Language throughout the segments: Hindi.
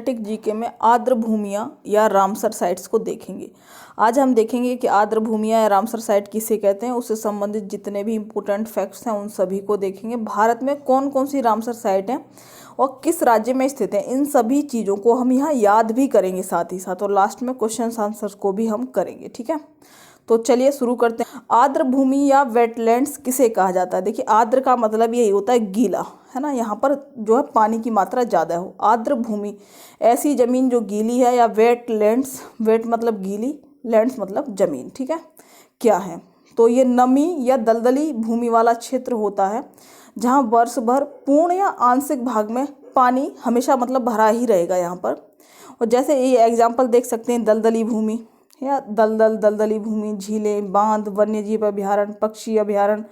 स्टैटिक जीके में आर्द्र भूमियाँ या रामसर साइट्स को देखेंगे। आज हम देखेंगे कि आर्द्र भूमियाँ या रामसर साइट किसे कहते हैं, उससे संबंधित जितने भी इम्पोर्टेंट फैक्ट्स हैं उन सभी को देखेंगे। भारत में कौन कौन सी रामसर साइट हैं और किस राज्य में स्थित है, इन सभी चीज़ों को हम यहाँ याद भी करेंगे साथ ही साथ, और लास्ट में क्वेश्चन आंसर्स को भी हम करेंगे। ठीक है, तो चलिए शुरू करते हैं। आर्द्र भूमि या वेटलैंड्स किसे कहा जाता है? देखिए, आर्द्र का मतलब यही होता है गीला, है ना, यहाँ पर जो है पानी की मात्रा ज़्यादा हो। आर्द्र भूमि ऐसी ज़मीन जो गीली है, या वेटलैंड्स, वेट मतलब गीली, लैंड्स मतलब ज़मीन। ठीक है, क्या है? तो ये नमी या दलदली भूमि वाला क्षेत्र होता है जहाँ वर्ष भर पूर्ण या आंशिक भाग में पानी हमेशा मतलब भरा ही रहेगा यहाँ पर। और जैसे ये एग्जाम्पल देख सकते हैं, दलदली भूमि या दलदली भूमि, झीलें, बांध, वन्यजीव अभयारण्य, पक्षी अभयारण्य,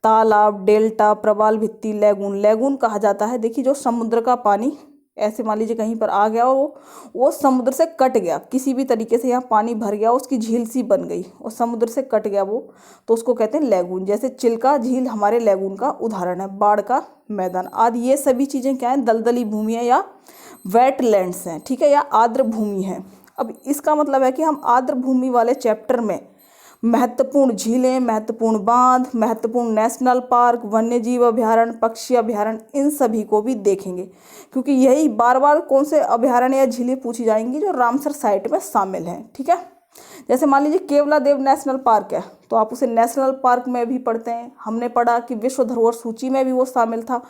तालाब, डेल्टा, प्रवाल भित्ति, लैगून। लैगून कहा जाता है, देखिए, जो समुद्र का पानी ऐसे मान लीजिए कहीं पर आ गया और वो समुद्र से कट गया, किसी भी तरीके से यहाँ पानी भर गया, उसकी झील सी बन गई और समुद्र से कट गया वो, तो उसको कहते हैं लैगून। जैसे चिल्का झील हमारे लैगून का उदाहरण है, बाढ़ का मैदान आदि। ये सभी चीज़ें क्या हैं? दलदली भूमियाँ या वेटलैंड्स हैं। ठीक है, या आर्द्र भूमि है। अब इसका मतलब है कि हम आर्द्र भूमि वाले चैप्टर में महत्वपूर्ण झीलें, महत्वपूर्ण बांध, महत्वपूर्ण नेशनल पार्क, वन्यजीव अभयारण्य, पक्षी अभयारण्य, इन सभी को भी देखेंगे, क्योंकि यही बार बार कौन से अभयारण्य या झीलें पूछी जाएंगी जो रामसर साइट में शामिल हैं। ठीक है, जैसे मान लीजिए केवलादेव नेशनल पार्क है, तो आप उसे नेशनल पार्क में भी पढ़ते हैं। हमने पढ़ा कि विश्व धरोहर सूची में भी वो शामिल था,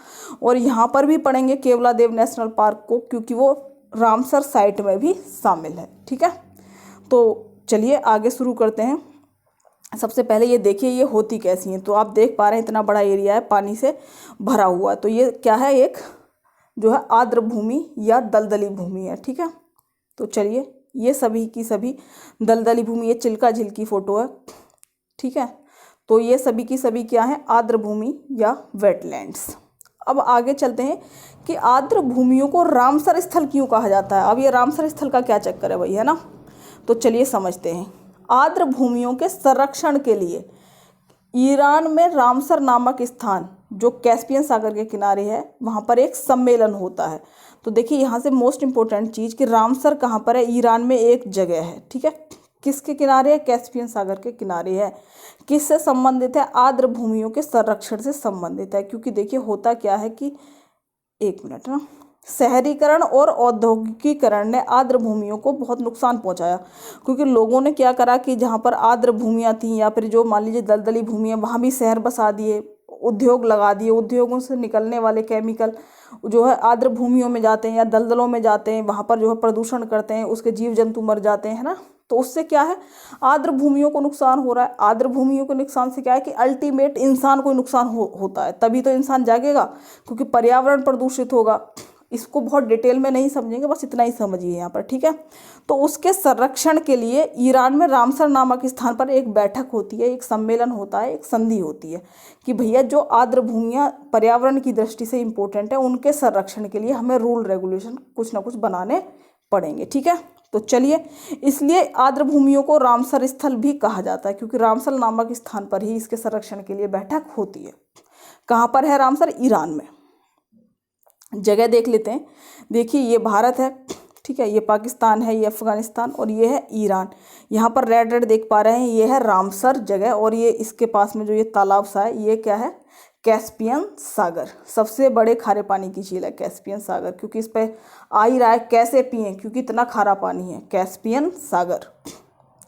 और यहाँ पर भी पढ़ेंगे केवलादेव नेशनल पार्क को, क्योंकि वो रामसर साइट में भी शामिल है। ठीक है, तो चलिए आगे शुरू करते हैं। सबसे पहले ये देखिए, ये होती कैसी हैं। तो आप देख पा रहे हैं इतना बड़ा एरिया है पानी से भरा हुआ, तो ये क्या है? एक जो है आर्द्र भूमि या दलदली भूमि है। ठीक है, तो चलिए, ये सभी की सभी दलदली भूमि, ये चिल्का झील की फोटो है। ठीक है, तो ये सभी की सभी क्या है? आर्द्र भूमि या वेटलैंड्स। अब आगे चलते हैं कि आर्द्र भूमियों को रामसर स्थल क्यों कहा जाता है। अब ये रामसर स्थल का क्या चक्कर है भाई, है ना? तो चलिए समझते हैं। आर्द्र भूमियों के संरक्षण के लिए ईरान में रामसर नामक स्थान, जो कैस्पियन सागर के किनारे है, वहाँ पर एक सम्मेलन होता है। तो देखिए, यहाँ से मोस्ट इम्पोर्टेंट चीज़ कि रामसर कहाँ पर है? ईरान में एक जगह है। ठीक है, किसके किनारे है? कैस्पियन सागर के किनारे है। किससे संबंधित है? आर्द्र भूमियों के संरक्षण से संबंधित है। क्योंकि देखिए, होता क्या है कि, एक मिनट ना, शहरीकरण और औद्योगिकीकरण ने आर्द्र भूमियों को बहुत नुकसान पहुंचाया। क्योंकि लोगों ने क्या करा कि जहां पर आर्द्र भूमियां थीं, या फिर जो मान लीजिए दलदली भूमियां, वहां भी शहर बसा दिए, उद्योग लगा दिए। उद्योगों से निकलने वाले केमिकल जो है आर्द्र भूमियों में जाते हैं या दलदलों में जाते हैं, वहाँ पर जो है प्रदूषण करते हैं, उसके जीव जंतु मर जाते हैं, है ना। तो उससे क्या है? आर्द्र भूमियों को नुकसान हो रहा है। आर्द्र भूमियों के नुकसान से क्या है कि अल्टीमेट इंसान को नुकसान होता है, तभी तो इंसान जागेगा, क्योंकि पर्यावरण प्रदूषित होगा। इसको बहुत डिटेल में नहीं समझेंगे, बस इतना ही समझिए यहाँ पर। ठीक है, तो उसके संरक्षण के लिए ईरान में रामसर नामक स्थान पर एक बैठक होती है, एक सम्मेलन होता है, एक संधि होती है कि भैया जो आर्द्र भूमियाँ पर्यावरण की दृष्टि से इम्पोर्टेंट है, उनके संरक्षण के लिए हमें रूल रेगुलेशन कुछ ना कुछ बनाने पड़ेंगे। ठीक है, तो चलिए, इसलिए आर्द्र भूमियों को रामसर स्थल भी कहा जाता है, क्योंकि रामसर नामक स्थान पर ही इसके संरक्षण के लिए बैठक होती है। कहाँ पर है रामसर? ईरान में। जगह देख लेते हैं। देखिए, ये भारत है, ठीक है, ये पाकिस्तान है, ये अफगानिस्तान, और ये है ईरान। यहाँ पर रेड रेड देख पा रहे हैं, ये है रामसर जगह, और ये इसके पास में जो ये तालाब सा है, ये क्या है? कैस्पियन सागर। सबसे बड़े खारे पानी की झील है कैस्पियन सागर, क्योंकि इस पर आ ही रहा है कैसे पिएं, क्योंकि इतना खारा पानी है, कैस्पियन सागर।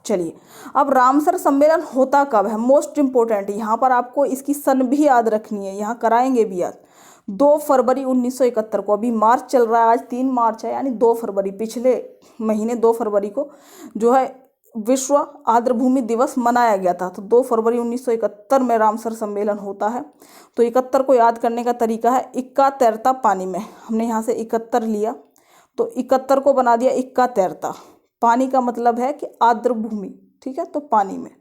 चलिए, अब रामसर सम्मेलन होता कब है? मोस्ट इम्पोर्टेंट, यहाँ पर आपको इसकी सन भी याद रखनी है, यहाँ कराएंगे भी याद। 2 फरवरी 1971 को, अभी मार्च चल रहा है, आज 3 मार्च है, यानी 2 फरवरी, पिछले महीने 2 फरवरी को जो है विश्व आर्द्र भूमि दिवस मनाया गया था। तो 2 फरवरी 1971 में रामसर सम्मेलन होता है। तो 71 को याद करने का तरीका है, इक्का तैरता पानी में। हमने यहाँ से 71 लिया, तो 71 को बना दिया इक्का तैरता। पानी का मतलब है कि आर्द्र भूमि, ठीक है, तो पानी में,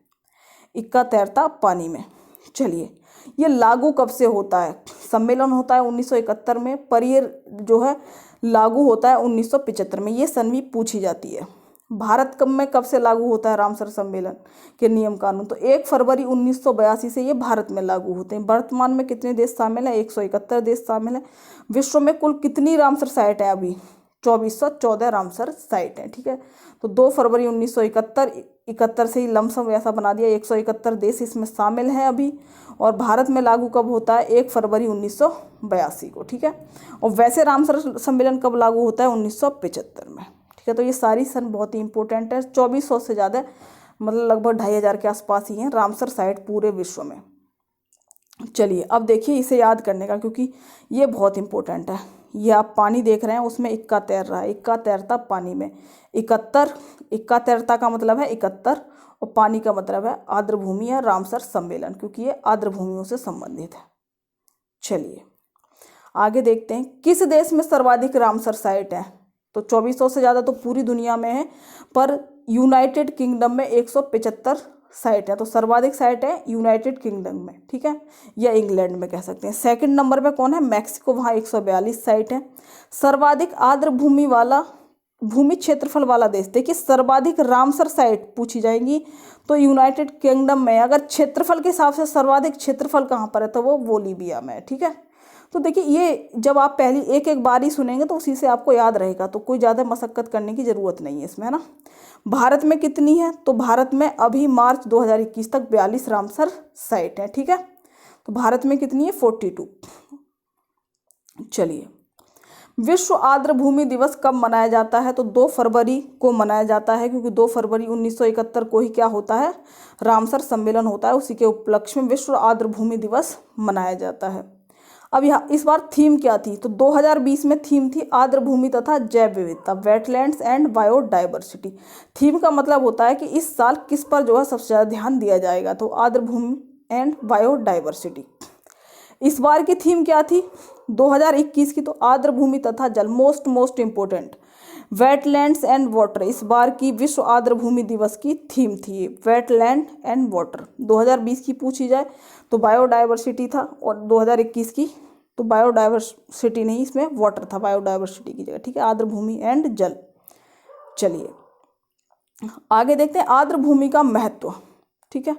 इक्का तैरता पानी में। चलिए, ये लागू कब से होता है? सम्मेलन होता है 1971 में, पर ये जो है लागू होता है 1975 में। ये सन भी पूछी जाती है। भारत कब से लागू होता है रामसर सम्मेलन के नियम कानून? तो 1 फरवरी 1982 से ये भारत में लागू होते हैं। वर्तमान में कितने देश शामिल हैं? 171 देश शामिल हैं। विश्व में कुल कितनी रामसर साइट है? अभी 2414 रामसर साइट हैं, ठीक है। तो 2 फरवरी 1971 से ही लमसम ऐसा बना दिया, 171 देश इसमें शामिल हैं अभी। और भारत में लागू कब होता है? 1 फरवरी 1982 को, ठीक है। और वैसे रामसर सम्मेलन कब लागू होता है? 1975 में, ठीक है। तो ये सारी सन बहुत ही इंपॉर्टेंट है। 2400 से ज़्यादा, मतलब लगभग 2500 के आसपास ही हैं रामसर साइट पूरे विश्व में। चलिए अब देखिए इसे याद करने का, क्योंकि ये बहुत इंपॉर्टेंट है। ये आप पानी देख रहे हैं, उसमें इक्का तैर रहा है, इक्का तैरता पानी में। 71, इक्का तैरता का मतलब है 71, और पानी का मतलब है आर्द्रभूमि या रामसर सम्मेलन, क्योंकि ये आर्द्रभूमियों से संबंधित है। चलिए आगे देखते हैं, किस देश में सर्वाधिक रामसर साइट है? तो 2400 से ज़्यादा तो पूरी दुनिया में है, पर यूनाइटेड किंगडम में 175 साइट है। तो सर्वाधिक साइट है यूनाइटेड किंगडम में, ठीक है, या इंग्लैंड में कह सकते हैं। सेकंड नंबर पे कौन है? मैक्सिको, वहाँ 142 साइट है। सर्वाधिक आर्द्र भूमि वाला, भूमि क्षेत्रफल वाला देश, देखिए सर्वाधिक रामसर साइट पूछी जाएंगी तो यूनाइटेड किंगडम में। अगर क्षेत्रफल के हिसाब से सर्वाधिक क्षेत्रफल कहाँ पर है तो वो बोलीविया में है, ठीक है। तो देखिए ये जब आप पहली एक एक बार ही सुनेंगे तो उसी से आपको याद रहेगा, तो कोई ज़्यादा मशक्कत करने की ज़रूरत नहीं है इसमें, है ना। भारत में कितनी है? तो भारत में अभी मार्च 2021 तक 42 रामसर साइट है, ठीक है। तो भारत में कितनी है? 42। चलिए, विश्व आर्द्र भूमि दिवस कब मनाया जाता है? तो 2 फरवरी को मनाया जाता है, क्योंकि 2 फरवरी 1971 को ही क्या होता है? रामसर सम्मेलन होता है। उसी के उपलक्ष्य में विश्व आर्द्र भूमि दिवस मनाया जाता है। अब यहाँ इस बार थीम क्या थी? तो 2020 में थीम थी आर्द्र भूमि तथा जैव विविधता, वेटलैंड्स एंड बायोडाइवर्सिटी। थीम का मतलब होता है कि इस साल किस पर जो है सबसे ज़्यादा ध्यान दिया जाएगा, तो आर्द्र भूमि एंड बायोडाइवर्सिटी। इस बार की थीम क्या थी 2021 की? तो आर्द्र भूमि तथा जल, most important, wetlands and water. इस बार की विश्व आर्द्र भूमि दिवस की थीम थी वेटलैंड एंड वाटर। 2020 की पूछी जाए तो बायोडाइवर्सिटी था, और 2021 की तो बायोडाइवर्सिटी नहीं, इसमें वाटर था बायोडाइवर्सिटी की जगह, ठीक है। आर्द्र भूमि एंड जल। चलिए आगे देखते हैं आर्द्र भूमि का महत्व, ठीक है।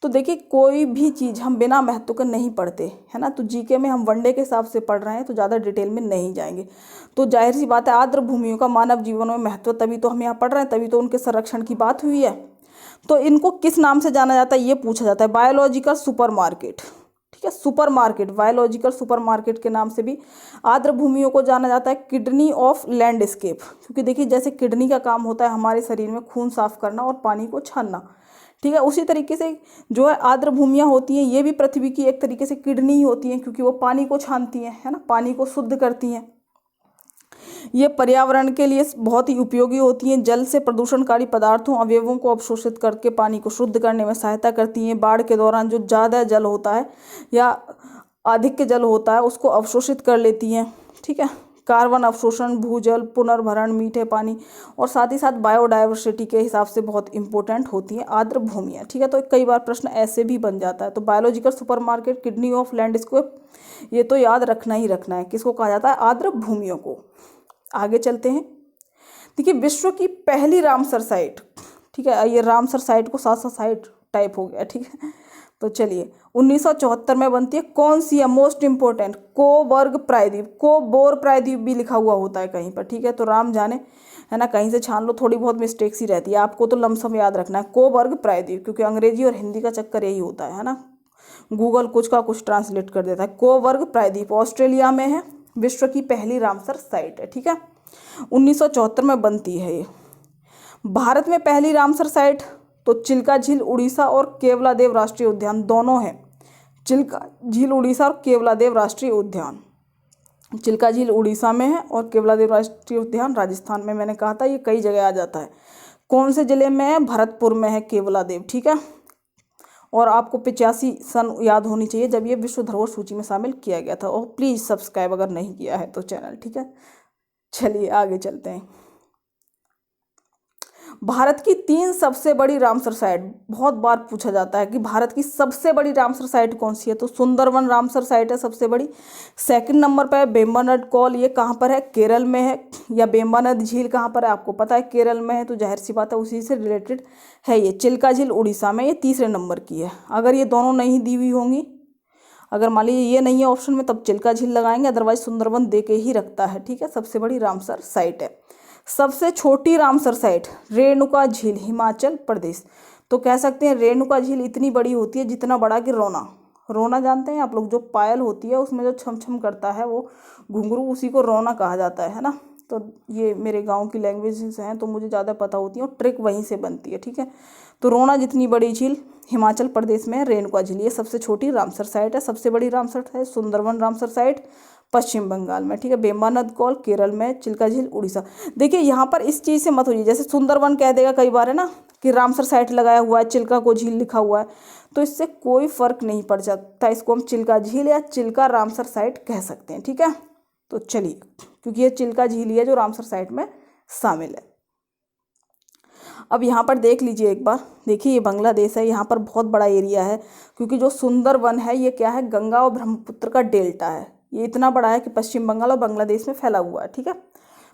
तो देखिए कोई भी चीज़ हम बिना महत्व के नहीं पढ़ते, है ना। तो जीके में हम वनडे के हिसाब से पढ़ रहे हैं, तो ज़्यादा डिटेल में नहीं जाएंगे। तो जाहिर सी बात है आर्द्र भूमियों का मानव जीवन में महत्व, तभी तो हम यहाँ पढ़ रहे हैं, तभी तो उनके संरक्षण की बात हुई है। तो इनको किस नाम से जाना जाता है ये पूछा जाता है? बायोलॉजिकल सुपरमार्केट, ठीक है। सुपरमार्केट, बायोलॉजिकल सुपरमार्केट के नाम से भी आर्द्र भूमियों को जाना जाता है। किडनी ऑफ लैंडस्केप, क्योंकि देखिए जैसे किडनी का काम होता है हमारे शरीर में खून साफ करना और पानी को छानना, ठीक है, उसी तरीके से जो है आर्द्र भूमियाँ होती हैं ये भी पृथ्वी की एक तरीके से किडनी ही होती हैं, क्योंकि वो पानी को छानती हैं, है ना, पानी को शुद्ध करती हैं। ये पर्यावरण के लिए बहुत ही उपयोगी होती हैं। जल से प्रदूषणकारी पदार्थों, अवयवों को अवशोषित करके पानी को शुद्ध करने में सहायता करती हैं। बाढ़ के दौरान जो ज़्यादा जल होता है या अधिक जल होता है उसको अवशोषित कर लेती हैं, ठीक है। कार्बन अवशोषण, भूजल पुनर्भरण, मीठे पानी, और साथ ही साथ बायोडाइवर्सिटी के हिसाब से बहुत इंपॉर्टेंट होती हैं आर्द्र भूमियाँ, ठीक है। तो कई बार प्रश्न ऐसे भी बन जाता है। तो biological supermarket, kidney of landscape, ये तो याद रखना ही रखना है। किसको कहा जाता है? आर्द्र भूमियों को। आगे चलते हैं, देखिए विश्व की पहली रामसर साइट, ठीक है, ये रामसर साइट को 7 साइट टाइप हो गया, ठीक है। तो चलिए 1974 में बनती है, कौन सी है? मोस्ट इंपोर्टेंट, कोबर्ग प्रायद्वीप। कोबोर प्रायद्वीप भी लिखा हुआ होता है कहीं पर, ठीक है। तो राम जाने, है ना, कहीं से छान लो, थोड़ी बहुत मिस्टेक्स ही रहती है, आपको तो लमसम याद रखना है कोबर्ग प्रायद्वीप, क्योंकि अंग्रेजी और हिंदी का चक्कर यही होता है ना, गूगल कुछ का कुछ ट्रांसलेट कर देता है। कोबर्ग प्रायद्वीप ऑस्ट्रेलिया में है, विश्व की पहली रामसर साइट है, ठीक है। 1974 में बनती है ये। भारत में पहली रामसर साइट तो चिल्का झील उड़ीसा और केवलादेव राष्ट्रीय उद्यान दोनों हैं। चिल्का झील उड़ीसा और केवलादेव राष्ट्रीय उद्यान, चिल्का झील उड़ीसा में है और केवलादेव राष्ट्रीय उद्यान राजस्थान में। मैंने कहा था ये कई जगह आ जाता है। कौन से जिले में है? भरतपुर में है केवलादेव, ठीक है। और आपको 85 सन याद होनी चाहिए जब ये विश्व धरोहर सूची में शामिल किया गया था। और प्लीज़ सब्सक्राइब अगर नहीं किया है तो चैनल, ठीक है। चलिए आगे चलते हैं। भारत की 3 सबसे बड़ी रामसर साइट, बहुत बार पूछा जाता है कि भारत की सबसे बड़ी रामसर साइट कौन सी है? तो सुंदरवन रामसर साइट है सबसे बड़ी। सेकंड नंबर पर है बेम्बानद कॉल, ये कहाँ पर है? केरल में है। या बेम्बानद झील कहाँ पर है? आपको पता है केरल में है, तो जाहिर सी बात है उसी से रिलेटेड है ये। चिल्का झील उड़ीसा में, ये तीसरे नंबर की है। अगर ये दोनों नहीं दी हुई होंगी, अगर मान लीजिए ये नहीं है ऑप्शन में तब चिल्का झील लगाएंगे, अदरवाइज सुंदरवन दे के ही रखता है। ठीक है, सबसे बड़ी रामसर साइट है। सबसे छोटी रामसर साइट रेणुका झील, हिमाचल प्रदेश। तो कह सकते हैं रेणुका झील इतनी बड़ी होती है जितना बड़ा कि रोना। रोना जानते हैं आप लोग, जो पायल होती है उसमें जो छम छम करता है वो घुंघरू, उसी को रोना कहा जाता है ना। तो ये मेरे गांव की लैंग्वेजेस हैं तो मुझे ज़्यादा पता होती है और ट्रिक वहीं से बनती है। ठीक है, तो रोना जितनी बड़ी झील हिमाचल प्रदेश में है, रेणुका झील ये सबसे छोटी रामसर साइट है। सबसे बड़ी रामसर है सुंदरवन रामसर साइट पश्चिम बंगाल में। ठीक है, वेम्बनाड कॉल केरल में, चिल्का झील उड़ीसा। देखिए यहाँ पर इस चीज़ से मत होइए, जैसे सुंदरवन कह देगा कई बार है ना कि रामसर साइट लगाया हुआ है, चिल्का को झील लिखा हुआ है, तो इससे कोई फर्क नहीं पड़ जाता। इसको हम चिल्का झील या चिल्का रामसर साइट कह सकते हैं। ठीक है, तो चलिए, क्योंकि ये चिल्का झील ही है जो रामसर साइट में शामिल है। अब यहाँ पर देख लीजिए एक बार, देखिए ये बांग्लादेश है, यहाँ पर बहुत बड़ा एरिया है, क्योंकि जो सुंदरवन है ये क्या है, गंगा और ब्रह्मपुत्र का डेल्टा है। ये इतना बड़ा है कि पश्चिम बंगाल और बांग्लादेश में फैला हुआ है। ठीक है,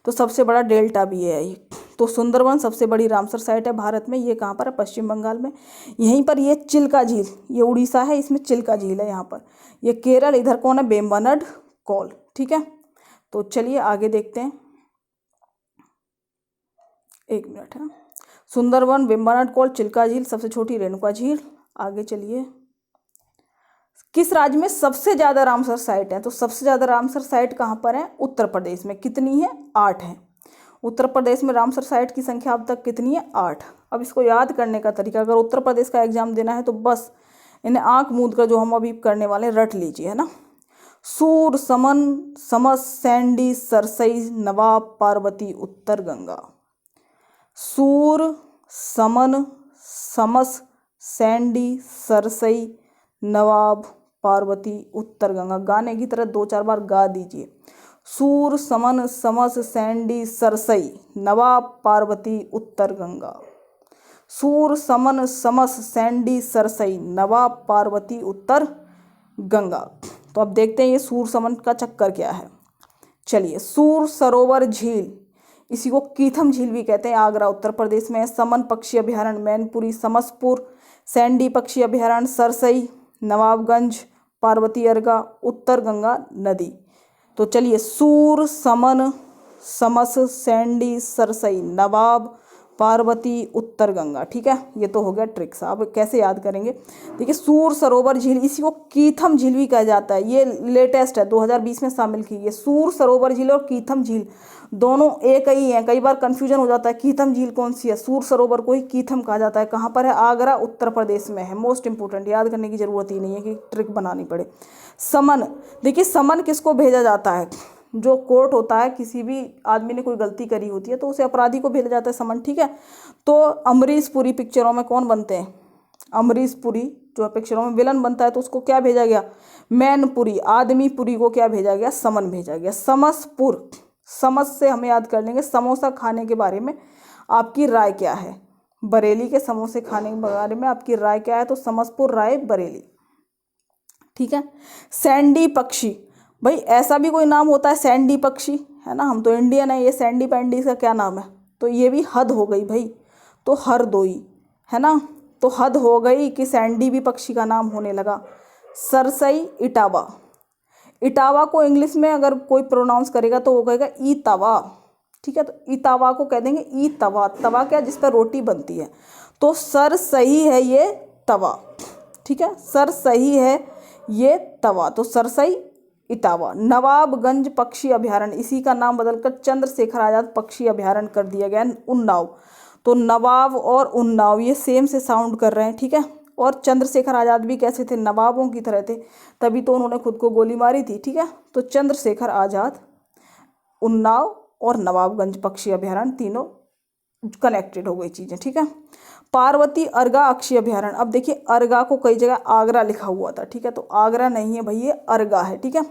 तो सबसे बड़ा डेल्टा भी है ये। तो सुंदरवन सबसे बड़ी रामसर साइट है भारत में। ये कहाँ पर है, पश्चिम बंगाल में। यहीं पर ये चिल्का झील, ये उड़ीसा है, इसमें चिल्का झील है यहाँ पर। ये केरल, इधर कौन है, वेम्बनाड कॉल। ठीक है, तो चलिए आगे देखते हैं, एक मिनट है। सुंदरवन, वेम्बनाड कॉल, चिल्का झील, सबसे छोटी रेणुका झील। आगे चलिए, किस राज्य में सबसे ज़्यादा रामसर साइट है? तो सबसे ज़्यादा रामसर साइट कहाँ पर है, उत्तर प्रदेश में। कितनी है, 8 है। उत्तर प्रदेश में रामसर साइट की संख्या अब तक कितनी है, 8। अब इसको याद करने का तरीका, अगर उत्तर प्रदेश का एग्जाम देना है तो बस इन्हें आंख मूंद कर जो हम अभी करने वाले रट लीजिए, है ना। सूर, समन, समस, सैंडी, सरसई, नवाब, पार्वती, उत्तर गंगा। सूर, समन, समस, सैंडी, सरसई, नवाब, पार्वती, उत्तर गंगा। गाने की तरह 2-4 बार गा दीजिए। सूर, समन, समस, सैंडी, सरसई, नवाब, पार्वती, उत्तर गंगा। सूर, समन, समस, सैंडी, सरसई, नवाब, पार्वती, उत्तर गंगा। तो अब देखते हैं ये सूर समन का चक्कर क्या है। चलिए, सूर सरोवर झील, इसी को कीथम झील भी कहते हैं, आगरा उत्तर प्रदेश में। समन पक्षी अभयारण्य मैनपुरी, समसपुर। सैंडी पक्षी अभयारण्य सरसई, नवाबगंज, पार्वती अर्गा, उत्तर गंगा नदी। तो चलिए, सूर, समन, समस, सैंडी, सरसई, नवाब, पार्वती, उत्तर गंगा। ठीक है, ये तो हो गया ट्रिक्स। अब कैसे याद करेंगे, देखिए सूर सरोवर झील, इसी को कीथम झील भी कहा जाता है। ये लेटेस्ट है, 2020 में शामिल की गई। सूर सरोवर झील और कीथम झील दोनों एक ही हैं। कई बार कंफ्यूजन हो जाता है, कीथम झील कौन सी है, सूर सरोवर को ही कीथम कहा जाता है। कहाँ पर है, आगरा उत्तर प्रदेश में है। मोस्ट इंपोर्टेंट, याद करने की जरूरत ही नहीं है कि ट्रिक बनानी पड़े। समन, देखिए समन किसको भेजा जाता है, जो कोर्ट होता है, किसी भी आदमी ने कोई गलती करी होती है तो उसे अपराधी को भेजा जाता है समन। ठीक है, तो अमरीश पुरी पिक्चरों में कौन बनते हैं, अमरीश पुरी जो पिक्चरों में विलन बनता है तो उसको क्या भेजा गया, मैनपुरी, आदमी पुरी को क्या भेजा गया, समन भेजा गया। समसपुर, समस से हमें याद कर लेंगे समोसा खाने के बारे में आपकी राय क्या है, बरेली के समोसे खाने के बारे में आपकी राय क्या है, तो समसपुर, राय बरेली। ठीक है, सैंडी पक्षी, भाई ऐसा भी कोई नाम होता है सैंडी पक्षी, है ना, हम तो इंडियन है। ये सैंडी पैंडी का क्या नाम है, तो ये भी हद हो गई भाई, तो हरदोई, है ना, तो हद हो गई कि सैंडी भी पक्षी का नाम होने लगा। सरसई, इटावा, इटावा को इंग्लिश में अगर कोई प्रोनाउंस करेगा तो वो कहेगा ई तवा। ठीक है, तो इतावा को कह देंगे ई तवा। तवा क्या, जिस पर रोटी बनती है। तो सर सही है ये तवा। ठीक है, सर सही है ये तवा, तो सरसई, इटावा। नवाबगंज पक्षी अभयारण्य, इसी का नाम बदलकर चंद्रशेखर आजाद पक्षी अभयारण्य कर दिया गया। उन्नाव, तो नवाब और उन्नाव ये सेम से साउंड कर रहे हैं। ठीक है, और चंद्रशेखर आजाद भी कैसे थे, नवाबों की तरह थे, तभी तो उन्होंने खुद को गोली मारी थी। ठीक है, तो चंद्रशेखर आजाद, उन्नाव और नवाबगंज पक्षी अभयारण्य तीनों कनेक्टेड हो गई चीज़ें। ठीक है, पार्वती अर्गा अक्षय अभयारण्य, अब देखिए अर्गा को कई जगह आगरा लिखा हुआ था। ठीक है, तो आगरा नहीं है भाई, ये अर्गा है। ठीक है,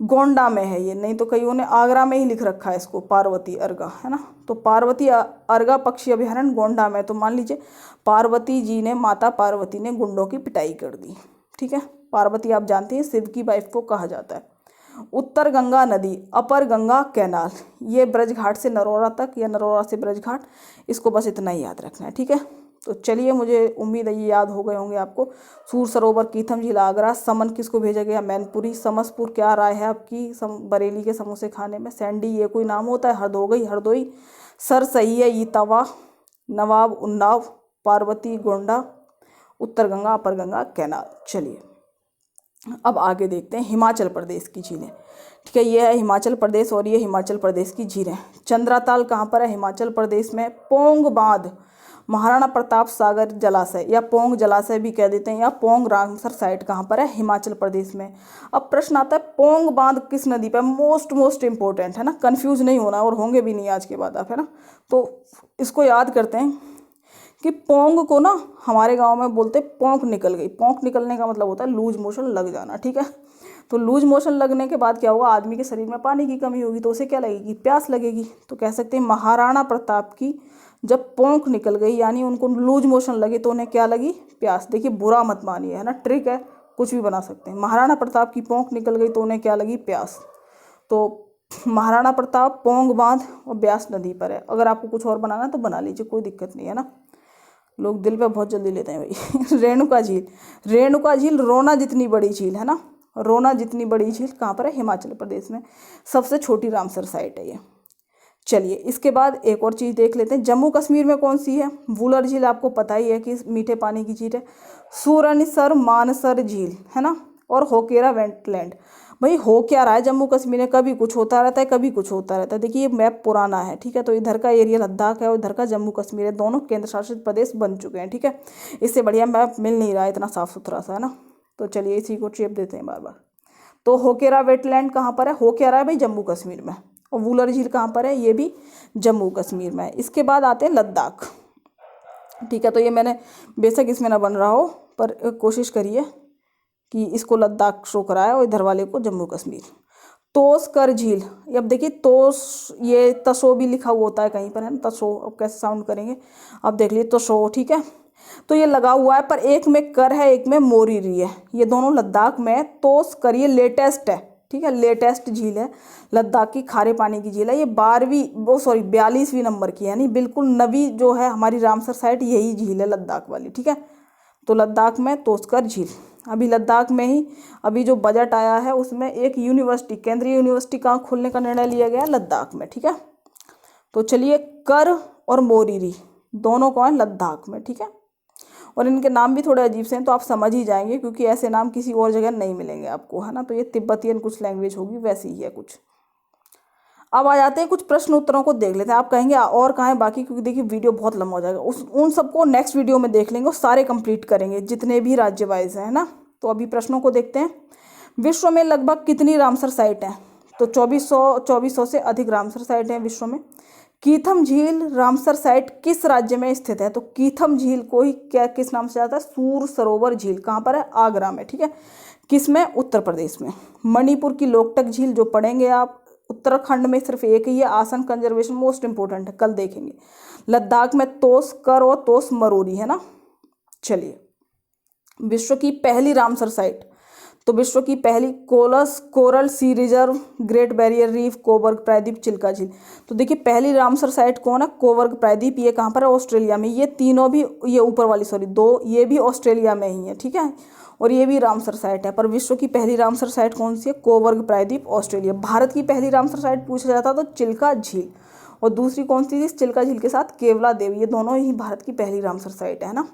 गोंडा में है ये, नहीं तो कईयों ने आगरा में ही लिख रखा है इसको, पार्वती अर्गा, है ना। तो पार्वती अर्गा पक्षी अभयारण्य गोंडा में। तो मान लीजिए पार्वती जी ने, माता पार्वती ने गुंडों की पिटाई कर दी। ठीक है, पार्वती आप जानते हैं शिव की वाइफ को कहा जाता है। उत्तर गंगा नदी, अपर गंगा कैनाल, ये ब्रजघाट से नरोरा तक या नरोरा से ब्रजघाट, इसको बस इतना ही याद रखना है। ठीक है, तो चलिए, मुझे उम्मीद है ये याद हो गए होंगे आपको। सूर सरोवर, कीथम झील आगरा, समन किसको भेजा गया मैनपुरी, समसपुर क्या राय है आपकी बरेली के समोसे खाने में, सैंडी ये कोई नाम होता है, हरदोई हरदोई, सर सही है इटावा, नवाब उन्नाव, पार्वती गोंडा, उत्तर गंगा अपर गंगा कैनाल। चलिए अब आगे देखते हैं हिमाचल प्रदेश की झीलें। ठीक है, ये है हिमाचल प्रदेश और ये हिमाचल प्रदेश की झीलें। चंद्राताल कहाँ पर है? हिमाचल प्रदेश में। पोंग बांध, महाराणा प्रताप सागर जलाशय या पोंग जलाशय भी कह देते हैं, या पोंग रामसर साइट कहाँ पर है? हिमाचल प्रदेश में। अब प्रश्न आता है पोंग बांध किस नदी पर? मोस्ट इंपॉर्टेंट है ना, कंफ्यूज नहीं होना और होंगे भी नहीं आज के बाद आप, है ना। तो इसको याद करते हैं कि पोंग को ना हमारे गांव में बोलते पोंक निकल गई। पोंक निकलने का मतलब होता है लूज मोशन लग जाना। ठीक है, तो लूज मोशन लगने के बाद क्या होगा? आदमी के शरीर में पानी की कमी होगी, तो उसे क्या लगेगी? प्यास लगेगी। तो कह सकते हैं महाराणा प्रताप की जब पोंक निकल गई, यानी उनको लूज मोशन लगे, तो उन्हें क्या लगी? प्यास। देखिए बुरा मत मानिए, है ना, ट्रिक है, कुछ भी बना सकते हैं। महाराणा प्रताप की पोंक निकल गई तो उन्हें क्या लगी? प्यास। तो महाराणा प्रताप, पोंग बांध और ब्यास नदी पर है। अगर आपको कुछ और बनाना तो बना लीजिए, कोई दिक्कत नहीं है ना, लोग दिल पे बहुत जल्दी लेते हैं भाई। रेणुका झील, रेणुका झील रोना जितनी बड़ी झील है ना, रोना जितनी बड़ी झील कहाँ पर है? हिमाचल प्रदेश में। सबसे छोटी रामसर साइट है ये। चलिए इसके बाद एक और चीज़ देख लेते हैं, जम्मू कश्मीर में कौन सी है? वुलर झील, आपको पता ही है कि मीठे पानी की झील है। सूरनसर मानसर झील है ना, और होकेरा वेटलैंड। भाई हो क्या रहा है जम्मू कश्मीर में? कभी कुछ होता रहता है, कभी कुछ होता रहता है। देखिए ये मैप पुराना है, ठीक है, तो इधर का एरिया लद्दाख है और इधर का जम्मू कश्मीर है, दोनों केंद्र शासित प्रदेश बन चुके हैं। ठीक है, इससे बढ़िया मैप मिल नहीं रहा है इतना साफ सुथरा सा, है ना। तो चलिए इसी को चेप देते हैं बार बार। तो होकेरा वेटलैंड कहाँ पर है? हो क्या रहा है भाई? जम्मू कश्मीर में। और वुलर झील कहाँ पर है? ये भी जम्मू कश्मीर में है। इसके बाद आते हैं लद्दाख। ठीक है, तो ये मैंने बेशक इसमें ना बन रहा हो, पर कोशिश करिए कि इसको लद्दाख शो कराया और इधर वाले को जम्मू कश्मीर। तोसकर झील, अब देखिए तोस, ये तसो भी लिखा हुआ होता है कहीं पर, है ना, तसो। अब कैसे साउंड करेंगे? अब देख लीजिए तसो। ठीक है, तो ये लगा हुआ है, पर एक में कर है, एक में मोरीरी है। ये दोनों लद्दाख में। तोसकर ये लेटेस्ट है, ठीक है, लेटेस्ट झील है, लद्दाख की खारे पानी की झील है। ये 42वीं नंबर की है, यानी बिल्कुल नवी जो है हमारी रामसर साइट, यही झील है लद्दाख वाली। ठीक है, तो लद्दाख में तोसकर झील। अभी लद्दाख में ही अभी जो बजट आया है उसमें एक यूनिवर्सिटी, केंद्रीय यूनिवर्सिटी कहाँ खोलने का निर्णय लिया गया? लद्दाख में। ठीक है, तो चलिए कर और मोरीरी दोनों कौन है? लद्दाख में। ठीक है, और इनके नाम भी थोड़े अजीब से हैं, तो आप समझ ही जाएंगे क्योंकि ऐसे नाम किसी और जगह नहीं मिलेंगे आपको, है ना। तो ये तिब्बतियन कुछ लैंग्वेज होगी, वैसी ही है कुछ। अब आ जाते हैं कुछ प्रश्न उत्तरों को देख लेते हैं। आप कहेंगे और कहाँ है बाकी, क्योंकि देखिए वीडियो बहुत लंबा हो जाएगा, उन सबको नेक्स्ट वीडियो में देख लेंगे और सारे कंप्लीट करेंगे जितने भी राज्य वाइज हैं, है ना। तो अभी प्रश्नों को देखते हैं। विश्व में लगभग कितनी रामसर साइट हैं? तो 2400 से अधिक रामसर साइट हैं विश्व में। कीथम झील रामसर साइट किस राज्य में स्थित है? तो कीथम झील को ही क्या किस नाम से आता है? सूर सरोवर झील। कहाँ पर है? आगरा में। ठीक है, किस में? उत्तर प्रदेश में। मणिपुर की लोकटक झील जो पढ़ेंगे आप, उत्तराखंड में सिर्फ एक ही है, आसन कंजर्वेशन, मोस्ट इंपोर्टेंट है, कल देखेंगे। लद्दाख में तोस कर और तोस मरोरी, है ना। चलिए विश्व की पहली रामसर साइट, तो विश्व की पहली coral sea reserve, great barrier reef, Cobourg प्रायद्वीप, चिल्का झील। तो देखिए पहली रामसर साइट कौन है? कोबर्ग प्रायद्वीप। ये कहाँ पर है? ऑस्ट्रेलिया में। ये तीनों भी, ये ऊपर वाली सॉरी दो, ये भी ऑस्ट्रेलिया में ही है। ठीक है, और ये भी रामसर साइट है, पर विश्व की पहली रामसर साइट कौन सी है? कोबर्ग प्रायद्वीप, ऑस्ट्रेलिया। भारत की पहली रामसर साइट पूछा जाता तो चिल्का झील, और दूसरी कौन सी थी चिल्का झील के साथ? केवला देवी। ये दोनों ही भारत की पहली रामसर साइट है ना।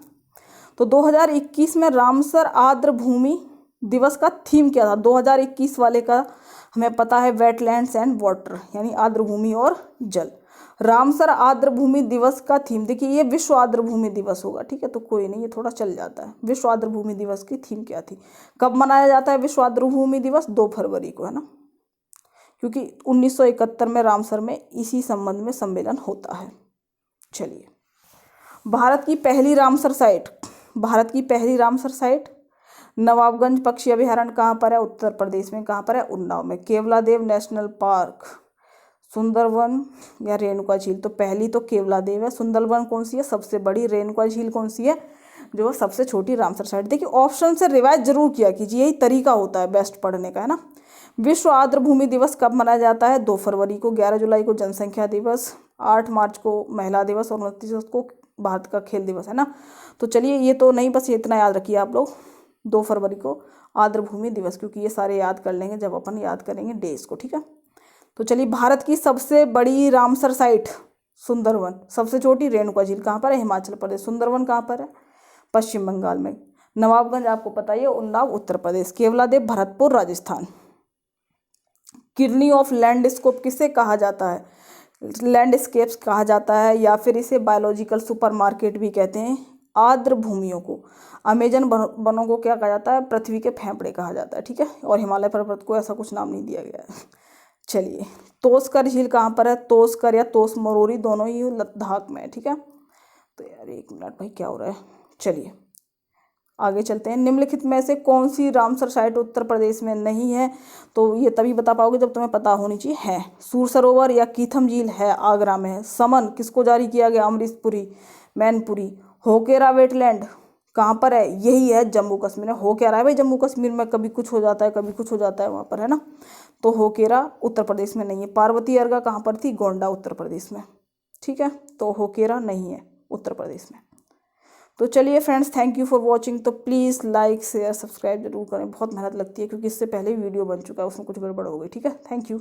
तो 2021 में रामसर आर्द्र भूमि दिवस का थीम क्या था? 2021 वाले का हमें पता है वेटलैंड्स एंड वाटर, यानी आर्द्र भूमि और जल। रामसर आर्द्र भूमि दिवस का थीम, देखिए ये विश्व आर्द्र भूमि दिवस होगा। ठीक है, तो कोई नहीं, ये थोड़ा चल जाता है। विश्व आर्द्र भूमि दिवस की थीम क्या थी? कब मनाया जाता है विश्व आर्द्र भूमि दिवस? 2 फरवरी को, है ना, क्योंकि 1971 में रामसर में इसी संबंध में सम्मेलन होता है। चलिए भारत की पहली रामसर साइट, भारत की पहली रामसर साइट नवाबगंज पक्षी अभयारण्य कहाँ पर है? उत्तर प्रदेश में। कहाँ पर है? उन्नाव में। केवलादेव नेशनल पार्क, सुंदरवन या रेणुका झील? तो पहली तो केवलादेव है। सुंदरवन कौन सी है? सबसे बड़ी। रेणुका झील कौन सी है? जो सबसे छोटी रामसर साइट। देखिए ऑप्शन से रिवाइज जरूर किया कीजिए, यही तरीका होता है बेस्ट पढ़ने का, है ना। विश्व आर्द्र भूमि दिवस कब मनाया जाता है? 2 फरवरी को। 11 जुलाई को जनसंख्या दिवस, 8 मार्च को महिला दिवस और 29 अगस्त को भारत का खेल दिवस है ना। तो चलिए ये तो नहीं, बस ये इतना याद रखिए आप लोग 2 फरवरी को आर्द्रभूमि दिवस, क्योंकि ये सारे याद कर लेंगे जब अपन याद करेंगे डेज को, ठीक है। तो चलिए भारत की सबसे बड़ी रामसर साइट सुंदरवन, सबसे छोटी रेणुका झील कहाँ पर है? हिमाचल प्रदेश। सुंदरवन कहाँ पर है? पश्चिम बंगाल में। नवाबगंज आपको पता ही है, Unnao Uttar Pradesh. Keoladeo Bharatpur Rajasthan. Kidney of landscape किसे कहा जाता है? लैंडस्केप्स कहा जाता है, या फिर इसे बायोलॉजिकल सुपरमार्केट भी कहते हैं। आर्द्र भूमियों को, अमेजन वनों को क्या कहा जाता है? पृथ्वी के फेफड़े कहा जाता है, ठीक है। और हिमालय पर्वत को ऐसा कुछ नाम नहीं दिया गया है। चलिए तोसकर झील कहाँ पर है? तोसकर या तोस मरोरी दोनों ही लद्दाख में है, ठीक है। तो यार 1 मिनट भाई, क्या हो रहा है? चलिए आगे चलते हैं। निम्नलिखित में से कौन सी रामसर साइट उत्तर प्रदेश में नहीं है? तो ये तभी बता पाओगे जब तुम्हें पता होनी चाहिए। है सूर सरोवर या कीथम झील है, आगरा में है। समन किसको जारी किया गया? अमरीशपुरी, मैनपुरी। होकेरा वेटलैंड कहाँ पर है? यही है जम्मू कश्मीर में। हो क्या रहा है भाई जम्मू कश्मीर में? कभी कुछ हो जाता है, कभी कुछ हो जाता है वहाँ पर, है ना। तो होकेरा उत्तर प्रदेश में नहीं है। पार्वती अर्गा कहाँ पर थी? गोंडा उत्तर प्रदेश में, ठीक है। तो होकेरा नहीं है उत्तर प्रदेश में। तो चलिए friends, thank you for watching. तो प्लीज़ लाइक शेयर सब्सक्राइब जरूर करें, बहुत मेहनत लगती है, क्योंकि इससे पहले वीडियो बन चुका है, उसमें कुछ गड़बड़ हो गई, ठीक है। Thank you.